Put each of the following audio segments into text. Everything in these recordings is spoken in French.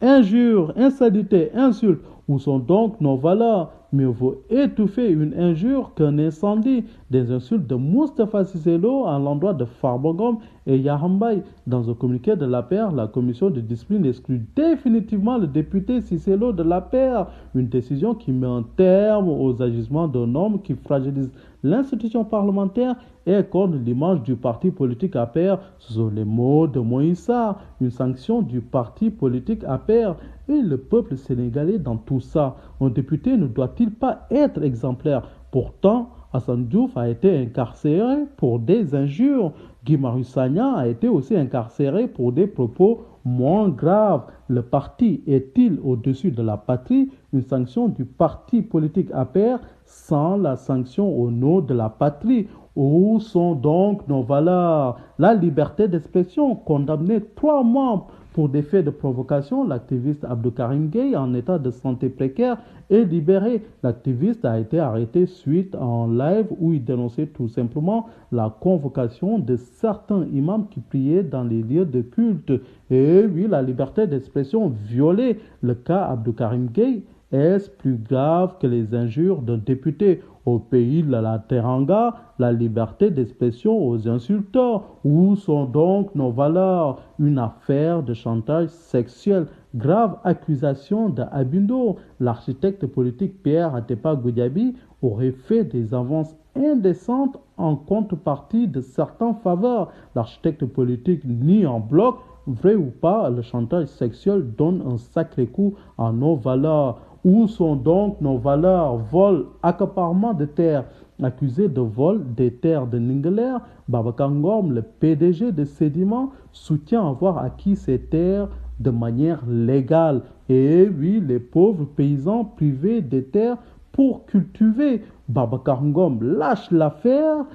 Injures, insanités, insultes, où sont donc nos valeurs? Mieux vaut étouffer une injure qu'un incendie. Des insultes de Moustapha Cissé Lo à l'endroit de Farba Ngom et Yahambaye. Dans un communiqué de l'APR, la commission de discipline exclut définitivement le député Cissé Lo de l'APR. Une décision qui met un terme aux agissements d'un homme qui fragilise l'institution parlementaire et accorde l'image du parti politique APR. Ce sont les mots de Moïse Sarr. Une sanction du parti politique APR. Et le peuple sénégalais dans tout ça? Un député ne doit-il pas être exemplaire? Pourtant, Hassan Diouf a été incarcéré pour des injures. Guy Marius Sagna a été aussi incarcéré pour des propos moins graves. Le parti est-il au-dessus de la patrie? Une sanction du parti politique APR sans la sanction au nom de la patrie. Où sont donc nos valeurs? La liberté d'expression, condamné 3 mois pour des faits de provocation. L'activiste Abdoukarim Gueye, en état de santé précaire, est libéré. L'activiste a été arrêté suite à un live où il dénonçait tout simplement la convocation de certains imams qui priaient dans les lieux de culte. Et oui, la liberté d'expression violée. Le cas Abdoukarim Gueye, est-ce plus grave que les injures d'un député? Au pays de la Teranga, la liberté d'expression aux insulteurs. Où sont donc nos valeurs? Une affaire de chantage sexuel. Grave accusation d'Abindo. L'architecte politique Pierre Atepa Goudiaby aurait fait des avances indécentes en contrepartie de certaines faveurs. L'architecte politique nie en bloc. Vrai ou pas, le chantage sexuel donne un sacré coup à nos valeurs. Où sont donc nos valeurs? Vol, accaparement de terres. Accusé de vol des terres de Ningeler, Babacar Ngom, le PDG de Sédiment, soutient avoir acquis ces terres de manière légale. Et oui, les pauvres paysans privés des terres pour cultiver. Babacar Ngom lâche l'affaire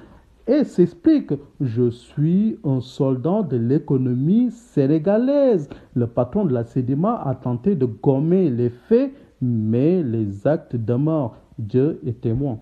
et s'explique: je suis un soldat de l'économie sénégalaise. Le patron de la Sédima a tenté de gommer les faits, mais les actes demeurent. Dieu est témoin.